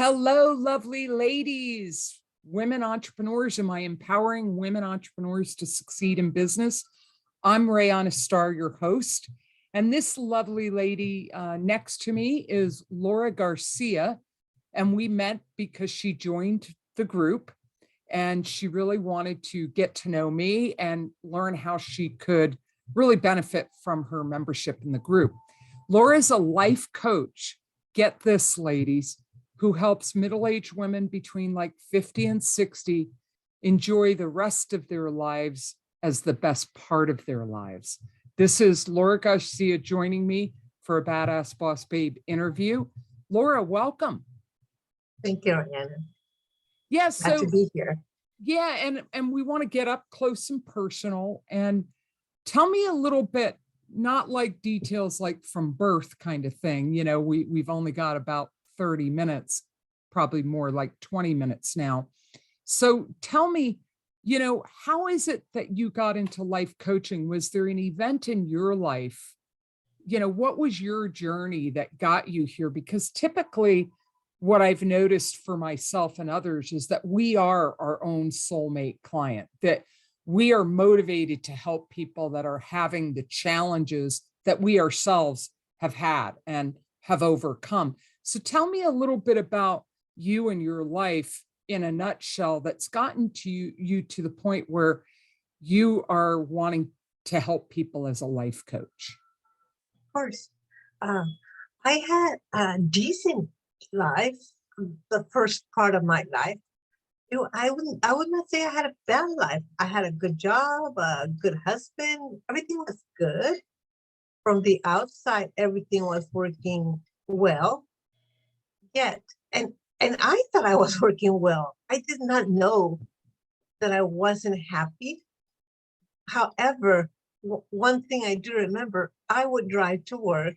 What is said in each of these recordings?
Hello, lovely ladies, women entrepreneurs. Am I empowering women entrepreneurs to succeed in business? I'm Rayana Starr, your host. And this lovely lady next to me is Laura Garcia. And we met because she joined the group and she really wanted to get to know me and learn how she could really benefit from her membership in the group. Laura is a life coach. Get this, ladies, who helps middle-aged women between like 50 and 60 enjoy the rest of their lives as the best part of their lives. This is Laura Garcia joining me for a Badass Boss Babe interview. Laura, welcome. Thank you, Rhiannon. Yes, Glad to be here. Yeah, and we want to get up close and personal and tell me a little bit, not like details like from birth kind of thing. You know, we've only got about 30 minutes, probably more like 20 minutes now. So tell me, you know, how is it that you got into life coaching? Was there an event in your life? You know, what was your journey that got you here? Because typically what I've noticed for myself and others is that we are our own soulmate client, that we are motivated to help people that are having the challenges that we ourselves have had and have overcome. So tell me a little bit about you and your life in a nutshell that's gotten to you to the point where you are wanting to help people as a life coach. Of course. I had a decent life, the first part of my life. I would not say I had a bad life. I had a good job, a good husband. Everything was good. From the outside, everything was working well. Yet, and I thought I was working well. I did not know that I wasn't happy. However, one thing I do remember, I would drive to work,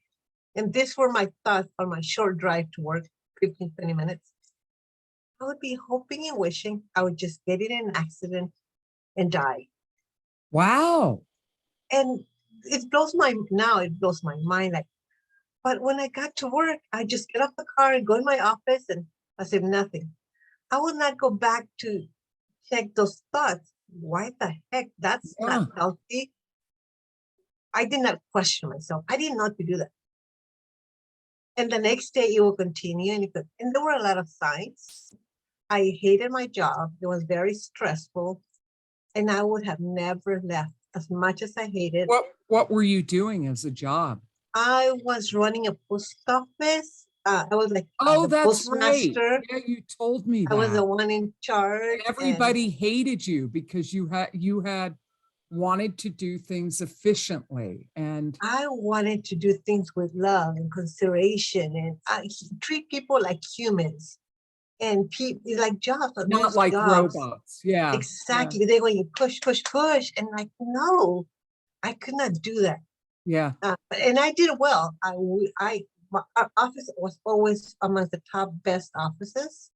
and these were my thoughts on my short drive to work, 15, 20 minutes. I would be hoping and wishing I would just get in an accident and die. Wow. And it blows my mind. Like, but when I got to work, I just get off the car and go in my office and I said nothing. I would not go back to check those thoughts. Why the heck? That's not healthy. I did not question myself. I didn't know to do that. And the next day it will continue. And there were a lot of signs. I hated my job. It was very stressful. And I would have never left as much as I hated. What were you doing as a job? I was running a post office. I was like, that's right. Yeah, you told me that. I was the one in charge. Everybody hated you because you had wanted to do things efficiently, and I wanted to do things with love and consideration, and I treat people like humans, and people like jobs, not like jobs. Robots. Yeah, exactly. Yeah. They go, you push, and like, no, I could not do that. Yeah, and I did well. Our office was always among the top best offices,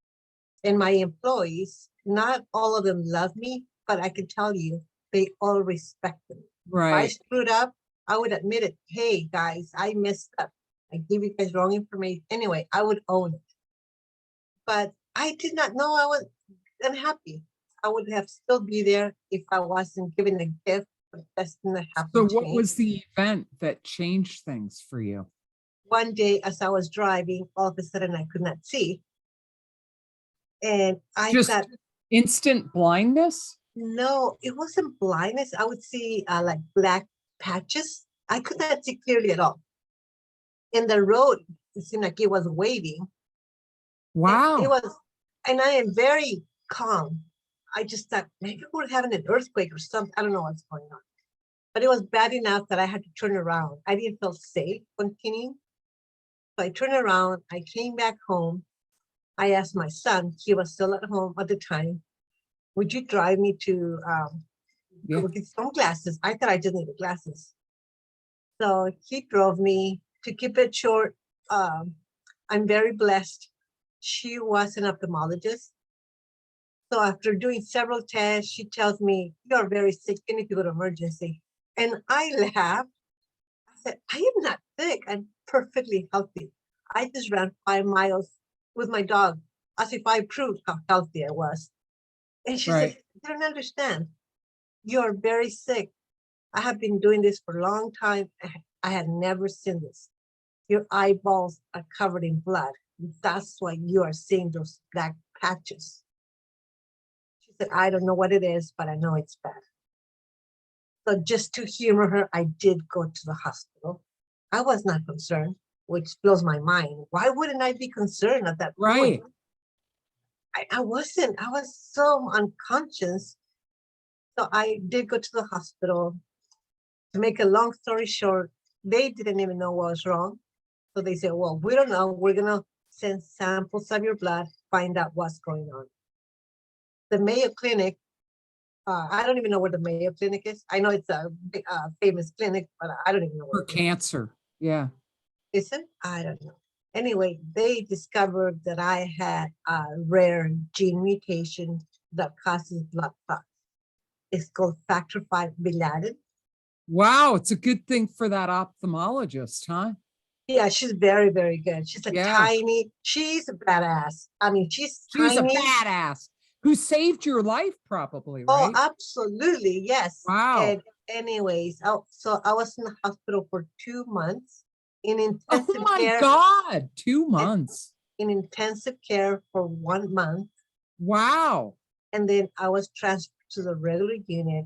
and my employees, not all of them love me, but I can tell you, they all respect me. Right. If I screwed up, I would admit it. Hey guys, I messed up. I gave you guys wrong information. Anyway, I would own it. But I did not know I was unhappy. I would have still be there if I wasn't given a gift. The best thing that happened to me. So what was the event that changed things for you? One day, as I was driving, all of a sudden I could not see. And I just thought, instant blindness? No, it wasn't blindness. I would see like black patches. I could not see clearly at all. In the road, it seemed like it was waving. Wow. It was, and I am very calm. I just thought maybe we're having an earthquake or something. I don't know what's going on. But it was bad enough that I had to turn around. I didn't feel safe continuing. So I turned around. I came back home. I asked my son, he was still at home at the time, would you drive me to go get some glasses? I thought I just needed glasses. So he drove me. To keep it short, I'm very blessed. She was an ophthalmologist. So after doing several tests, she tells me, you're very sick, you need to go to emergency. And I laughed. I said, I am not sick. I'm perfectly healthy. I just ran 5 miles with my dog as if I proved how healthy I was. And she said, Right. "You don't understand. You are very sick. I have been doing this for a long time. I had never seen this. Your eyeballs are covered in blood. That's why you are seeing those black patches." She said, "I don't know what it is, but I know it's bad." So just to humor her, I did go to the hospital. I was not concerned, which blows my mind. Why wouldn't I be concerned at that point? Right. I wasn't. I was so unconscious. So I did go to the hospital. To make a long story short, they didn't even know what was wrong. So they said, "Well, we don't know. We're going to send samples of your blood, find out what's going on." The Mayo Clinic, I don't even know where the Mayo Clinic is. I know it's a famous clinic, but I don't even know For where it is. cancer. Yeah. Is it? I don't know. Anyway, they discovered that I had a rare gene mutation that causes blood clots. It's called factor V Bilatin. Wow. It's a good thing for that ophthalmologist, huh? Yeah, she's very, very good. She's a Yeah. tiny, she's a badass. I mean, she's She's a tiny. badass who saved your life, probably, Oh, right? absolutely, yes. Wow. And anyways, so I was in the hospital for 2 months in Oh intensive my care, God. Two and months. in intensive care for 1 month. Wow. And then I was transferred to the regular unit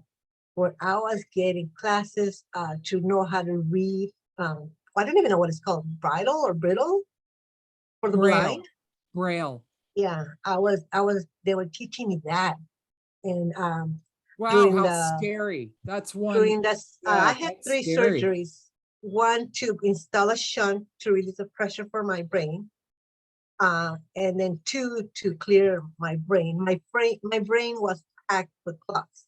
where I was getting classes to know how to read. I don't even know what it's called, bridle or brittle for the blind. Braille. Braille. Yeah, they were teaching me that. And Wow. during How the scary. That's one. during this, I Yeah. had That's three scary. surgeries. One to install a shunt to release the pressure for my brain, and then two to clear my brain. My brain was packed with clots.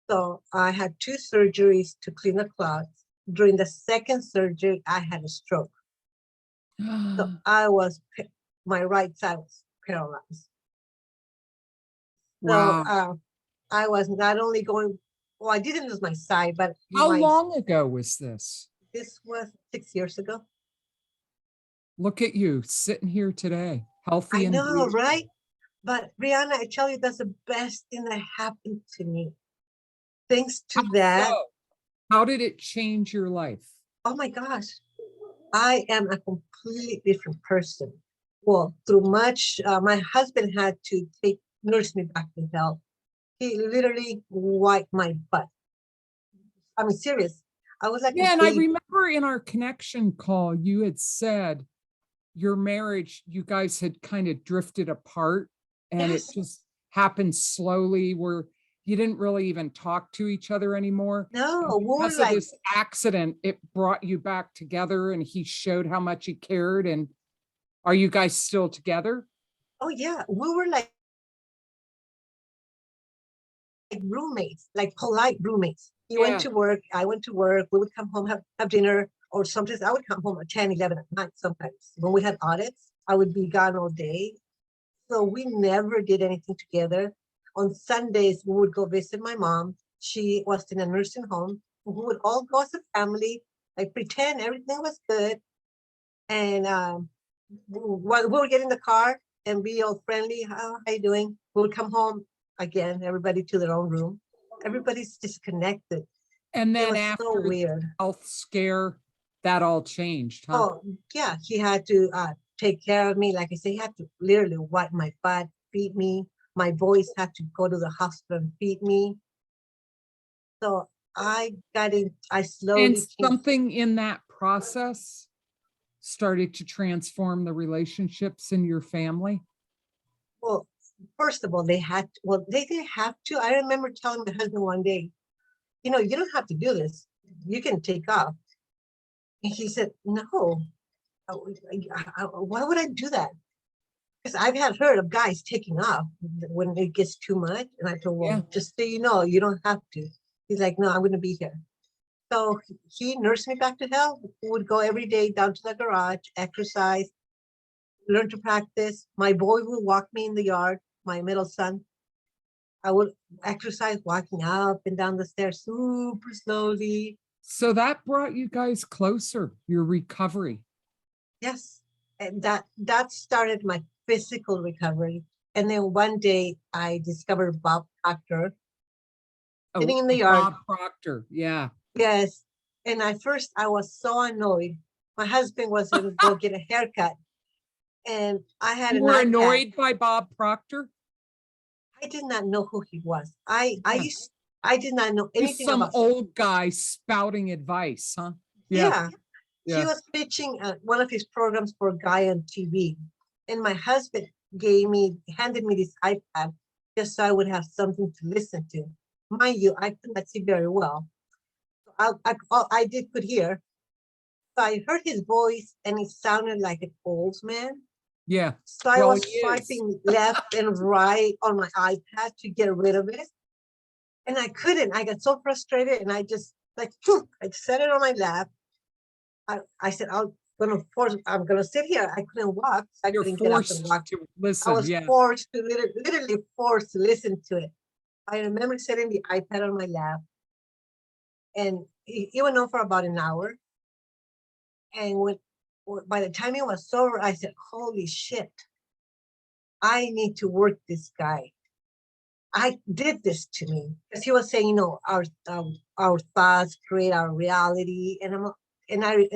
So I had two surgeries to clean the clots. During the second surgery, I had a stroke. So my right side was paralyzed. So Wow. I was not only going, well, I didn't lose my sight, but How long ago was this? this was 6 years ago. Look at you sitting here today, healthy I and know, beautiful. right? But Brianna, I tell you, that's the best thing that happened to me. Thanks How to that, so? How did it change your life? oh my gosh, I am a completely different person. Well, through much, my husband had to nurse me back to health. He literally wiped my butt. I mean, serious. I was like a Yeah, and I baby. remember in our connection call, you had said your marriage, you guys had kind of drifted apart and it Yes. just happened slowly where you didn't really even talk to each other anymore. And No, we were because of like, this accident, it brought you back together and he showed how much he cared. And are you guys still together? oh yeah, we were like roommates, like polite roommates. He went Yeah. to work, I went to work, we would come home, have dinner, or sometimes I would come home at 10, 11 at night sometimes. When we had audits, I would be gone all day. So we never did anything together. On Sundays, we would go visit my mom. She was in a nursing home. We would all go as a family, like pretend everything was good. And we would get in the car and be all friendly. How you doing? We would come home again, everybody to their own room. Everybody's disconnected. And It then was so after the weird. health scare, that all changed, huh? Oh, yeah, he had to take care of me. Like I said, he had to literally wipe my butt, feed me. My boys had to go to the hospital and feed me. So I And slowly changed. something in that process started to transform the relationships in your family. Well, first of all, they didn't have to. I remember telling my husband one day, you don't have to do this. You can take off. And he said, no, why would I do that? Because I've had heard of guys taking off when it gets too much. And I told him, Yeah. well, just so you know, you don't have to. He's like, no, I'm going to be here. So he nursed me back to health. We would go every day down to the garage, exercise, learn to practice. My boy would walk me in the yard, my middle son. I would exercise walking up and down the stairs super slowly. So that brought you guys closer, your recovery. Yes. And that started my physical recovery. And then one day I discovered Bob Proctor sitting in the yard. Bob Proctor. Yeah. Yes. And at first I was so annoyed. My husband was going to go get a haircut. And I had You an were iPad. annoyed by Bob Proctor? I did not know who he was. I Yeah. did not know He's anything some about old guy spouting advice, huh? Yeah. He Yeah. was pitching one of his programs for a guy on TV. And my husband handed me this iPad just so I would have something to listen to. Mind you, I could not see very well. So all I could hear. So I heard his voice and it sounded like an old man. Yeah. So I Well, was he is. swiping left and right on my iPad to get rid of it. And I couldn't. I got so frustrated and I just like, I set it on my lap. I said, I'm gonna sit here. I couldn't walk. So I You're couldn't get up and forced walk. to I listen. was Yeah. forced to literally forced to listen to it. I remember setting the iPad on my lap, and it went on for about an hour. And by the time it was over, I said, "Holy shit! I need to work this guy. I did this to me," because he was saying, our thoughts create our reality, and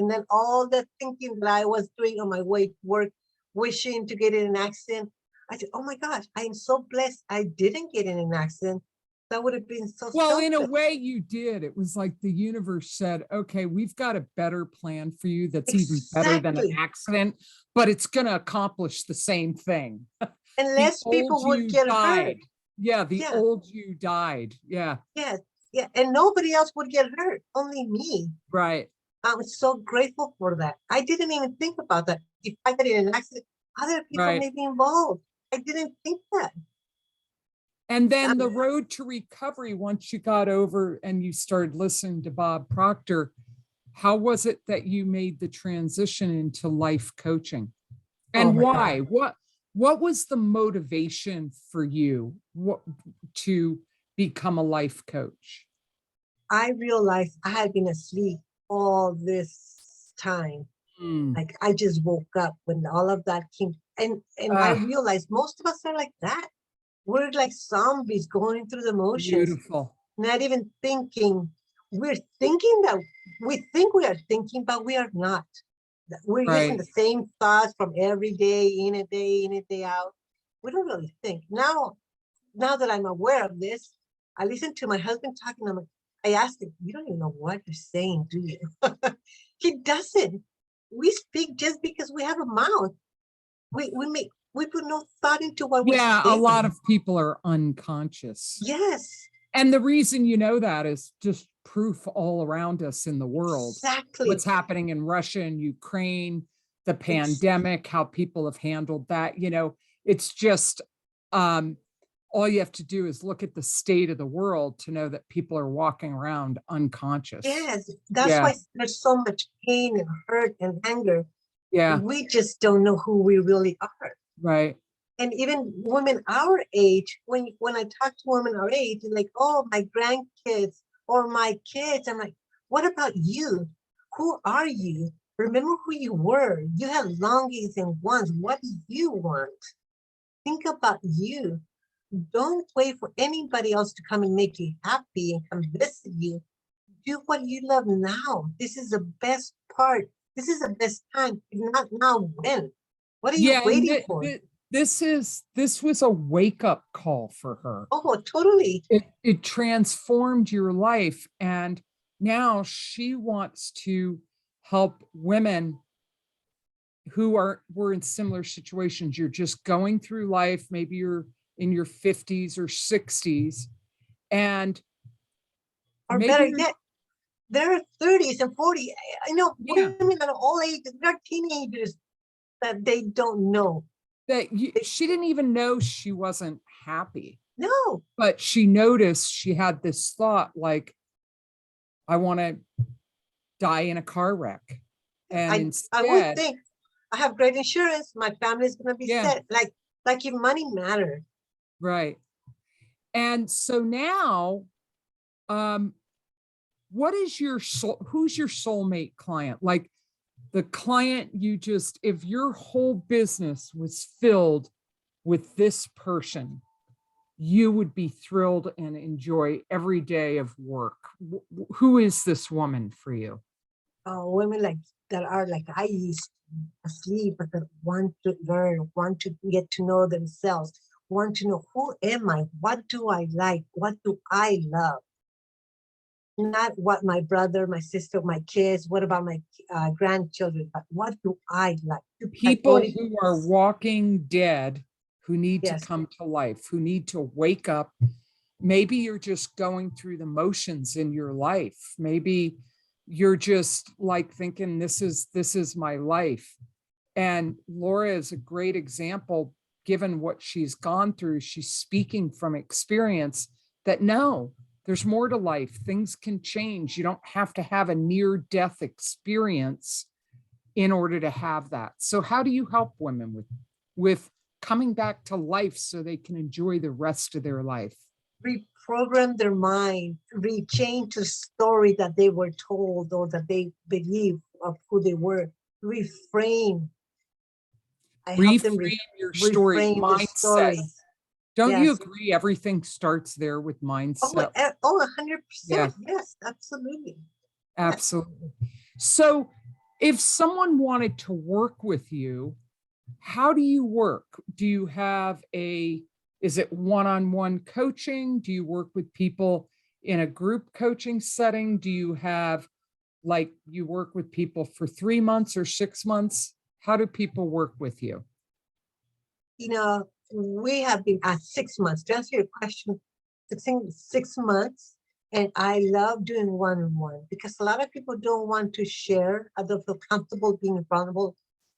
then all the thinking that I was doing on my way to work, wishing to get in an accident. I said, "Oh my gosh, I am so blessed I didn't get in an accident. That would have been so Well, in a selfish." way you did. It was like the universe said, okay, we've got a better plan for you that's even better than an Exactly. accident, but it's going to accomplish the same thing. And The less old people would you get hurt. died. Yeah, the Yeah, old you died. Yeah, yeah, yeah. And nobody else would get hurt, only me. right. I'm so grateful for that. I didn't even think about that. If I get in an accident, other people Right. may be involved. I didn't think that. And then the road to recovery, once you got over and you started listening to Bob Proctor, how was it that you made the transition into life coaching? Oh And my why? God. What was the motivation for you to become a life coach? I realized I had been asleep all this time. Mm. Like I just woke up when all of that came. And I realized most of us are like that. We're like zombies going through the motions, Beautiful. not even thinking. We're thinking that we think we are thinking, but we are not. We're getting Right. the same thoughts from every day, in a day out. We don't really think. Now that I'm aware of this, I listen to my husband talking. I asked him, "You don't even know what you're saying, do you?" He doesn't. We speak just because we have a mouth. We put no thought into what we're Yeah, saying. a lot of people are unconscious. Yes. And the reason you know that is just proof all around us in the world. Exactly. What's happening in Russia and Ukraine, the pandemic, how people have handled that. It's just all you have to do is look at the state of the world to know that people are walking around unconscious. Yes, that's why there's so much pain and hurt and anger. Yeah. We just don't know who we really are. Right. And even women our age, when I talk to women our age, they're like, "Oh, my grandkids or my kids." I'm like, "What about you? Who are you? Remember who you were. You have longings and wants. What do you want? Think about you. Don't wait for anybody else to come and make you happy and come visit you. Do what you love now. This is the best part. This is the best time. If not now, when? What are you waiting for?" This was a wake-up call for her. Oh, totally. It transformed your life, and now she wants to help women who were in similar situations. You're just going through life, maybe you're in your 50s or 60s, and Or maybe better yet, they're 30s and 40. I know women at all ages, they're teenagers that they don't know. She didn't even know she wasn't happy. No. But she noticed she had this thought like, I want to die in a car wreck. And instead, I would think I have great insurance. My family's going to be set. Like if money mattered. Right. And so now, what is who's your soulmate client? Like, the client if your whole business was filled with this person, you would be thrilled and enjoy every day of work. Who is this woman for you? Women like that are like I used to asleep, but that want to learn, want to get to know themselves, want to know who am I, what do I like, what do I love, not what my brother, my sister, my kids, what about my grandchildren, but what do I like? People who are walking dead, who need to Yes. come to life, who need to wake up. Maybe you're just going through the motions in your life. Maybe you're just like thinking, this is my life. And Laura is a great example, given what she's gone through. She's speaking from experience that no, there's more to life. Things can change. You don't have to have a near-death experience in order to have that. So how do you help women with coming back to life so they can enjoy the rest of their life? Reprogram their mind, rechange the story that they were told or that they believe of who they were. Reframe. I help them Reframe your story, reframe the mindset. story. Don't you Yes. agree? Everything starts there with Oh, mindset. 100%. Yeah. Yes, absolutely. Absolutely. So if someone wanted to work with you, how do you work? Do you have is it one-on-one coaching? Do you work with people in a group coaching setting? Do you have, like, you work with people for 3 months or 6 months? How do people work with you? You know, we have been at 6 months. To answer your question, 6 months. And I love doing one-on-one because a lot of people don't want to share. I don't feel comfortable being vulnerable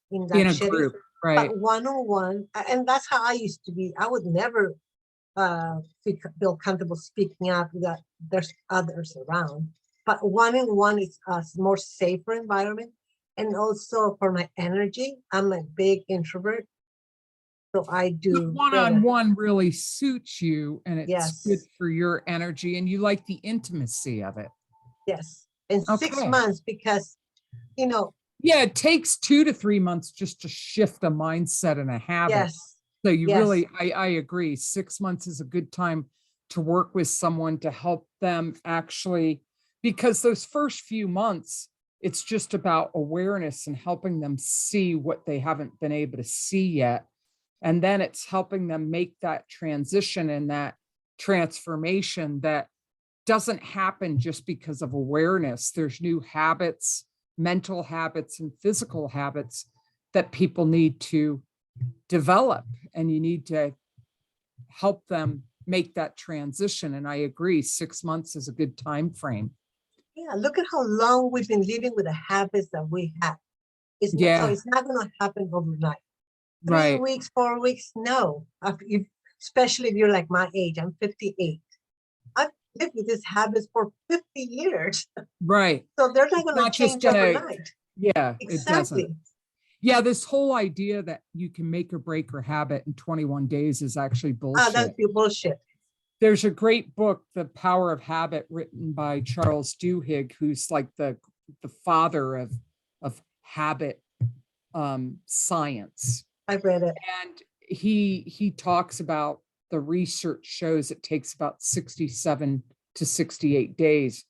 in In that a setting. group, right? But one-on-one, and that's how I used to be. I would never feel comfortable speaking out that there's others around. But one-on-one is a more safer environment. And also for my energy, I'm a big introvert. So I do One-on-one really suits you, and it's good Yes, for your energy, and you like the intimacy of it. yes. In 6 Okay. months, because, you know, Yeah, it takes 2 to 3 months just to shift a mindset and a habit. yes, So you yes, really, I agree. 6 months is a good time to work with someone to help them actually, because those first few months, it's just about awareness and helping them see what they haven't been able to see yet. And then it's helping them make that transition and that transformation that doesn't happen just because of awareness. There's new habits, mental habits, and physical habits that people need to develop, and you need to help them make that transition. And I agree, 6 months is a good time frame. yeah. Look at how long we've been living with the habits that we have. It's not, so Yeah, it's not going to happen overnight. 3 right, weeks, 4 weeks, no. Especially if you're like my age, I'm 58. I've lived with these habits for 50 years. right. So they're not going to Not just change gonna, overnight. yeah, it doesn't. Exactly. Yeah, this whole idea that you can make or break your habit in 21 days is actually That's bullshit. bullshit. There's a great book, The Power of Habit, written by Charles Duhigg, who's like the father of habit science. I've read it. And he talks about, the research shows it takes about 67 to 68 days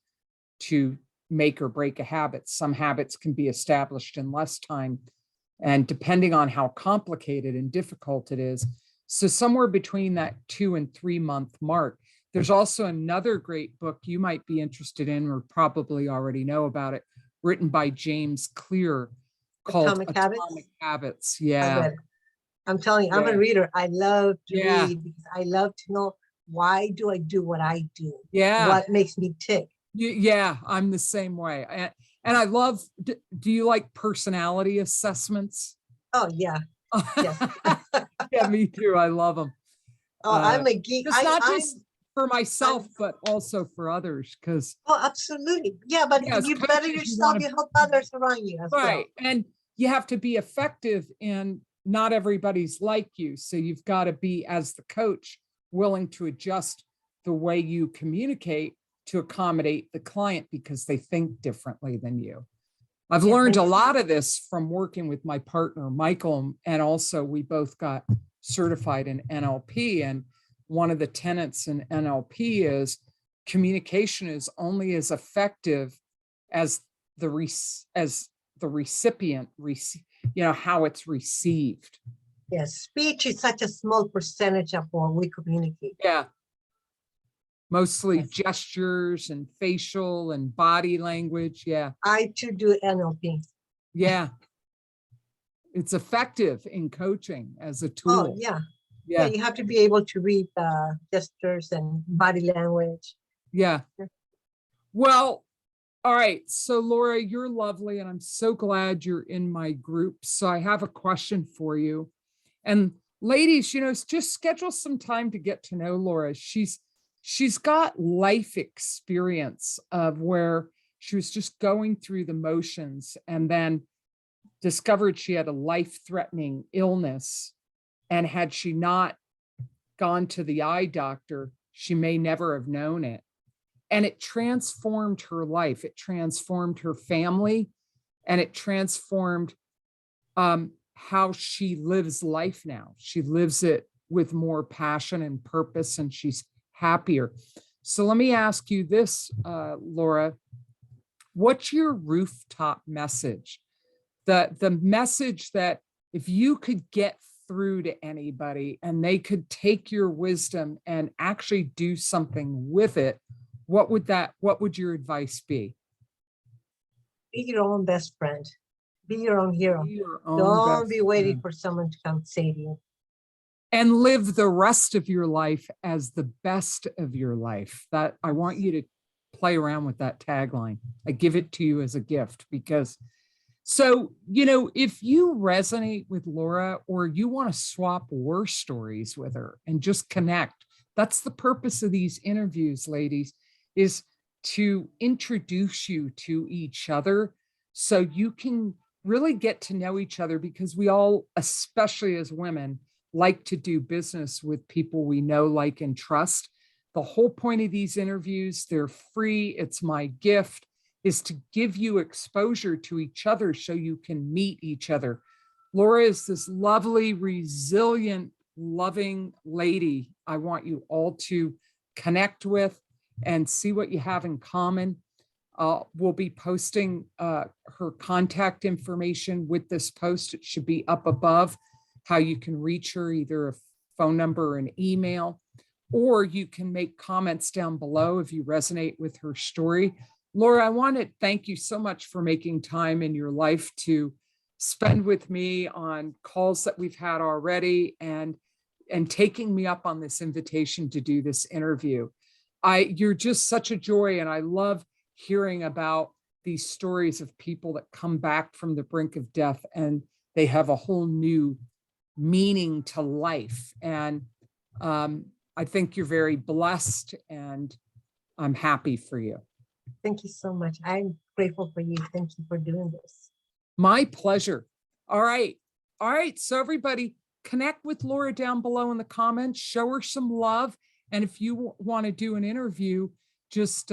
to make or break a habit. Some habits can be established in less time, and depending on how complicated and difficult it is. So somewhere between that 2 and 3 month mark. There's also another great book you might be interested in, or probably already know about it, written by James Clear, called Atomic Habits. I Yeah. read it. I'm telling you, I'm Yeah. a reader. I love to Yeah. read because I love to know, why do I do what I do? Yeah. What makes me tick? Yeah, I'm the same way. And I love, do you like personality assessments? Oh, yeah. Yes. Yeah, me too. I love them. Oh, I'm a geek. It's not just for myself, but also for others. Because Oh, absolutely. Yeah, but yeah, as you better coaches, you yourself, want you to, help others around you as well. right. And you have to be effective, and not everybody's like you. So you've got to be, as the coach, willing to adjust the way you communicate to accommodate the client because they think differently than you. I've Yeah, learned a thanks. lot of this from working with my partner, Michael, and also we both got certified in NLP. And one of the tenets in NLP is communication is only as effective as the recipient, how it's received. Yes, speech is such a small percentage of what we communicate. Yeah. Mostly Yes. gestures and facial and body language. Yeah. I too do NLP. Yeah. It's effective in coaching as a Oh, tool. yeah. Yeah. You have to be able to read gestures and body language. Yeah. Yeah. Well, all right. So Laura, you're lovely and I'm so glad you're in my group. So I have a question for you. And ladies, just schedule some time to get to know Laura. She's got life experience of where she was just going through the motions and then discovered she had a life-threatening illness. And had she not gone to the eye doctor, she may never have known it. And it transformed her life. It transformed her family, and it transformed how she lives life now. She lives it with more passion and purpose, and she's happier. So let me ask you this, Laura, what's your rooftop message? The message that if you could get through to anybody and they could take your wisdom and actually do something with it, what would your advice be? Be your own best friend. Be your own hero. Be your own Don't be best waiting friend. for someone to come save you. And live the rest of your life as the best of your life. That I want you to play around with that tagline. I give it to you as a gift because if you resonate with Laura or you want to swap war stories with her and just connect, that's the purpose of these interviews, ladies, is to introduce you to each other so you can really get to know each other, because we all, especially as women, like to do business with people we know, like, and trust. The whole point of these interviews, they're free. It's my gift, is to give you exposure to each other so you can meet each other. Laura is this lovely, resilient, loving lady I want you all to connect with and see what you have in common. We'll be posting her contact information with this post. It should be up above, how you can reach her, either a phone number or an email, or you can make comments down below if you resonate with her story. Laura, I want to thank you so much for making time in your life to spend with me on calls that we've had already and taking me up on this invitation to do this interview. You're just such a joy, and I love hearing about these stories of people that come back from the brink of death and they have a whole new meaning to life. And I think you're very blessed, and I'm happy for you. Thank you so much. I'm grateful for you. Thank you for doing this. My pleasure. All right. So everybody, connect with Laura down below in the comments, show her some love. And if you want to do an interview, just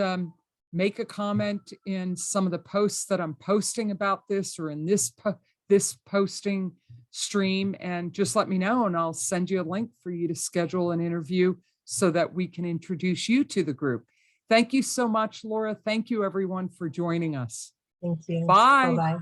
make a comment in some of the posts that I'm posting about this, or in this posting stream, and just let me know, and I'll send you a link for you to schedule an interview so that we can introduce you to the group. Thank you so much, Laura. Thank you, everyone, for joining us. Thank you. Bye. Bye-bye.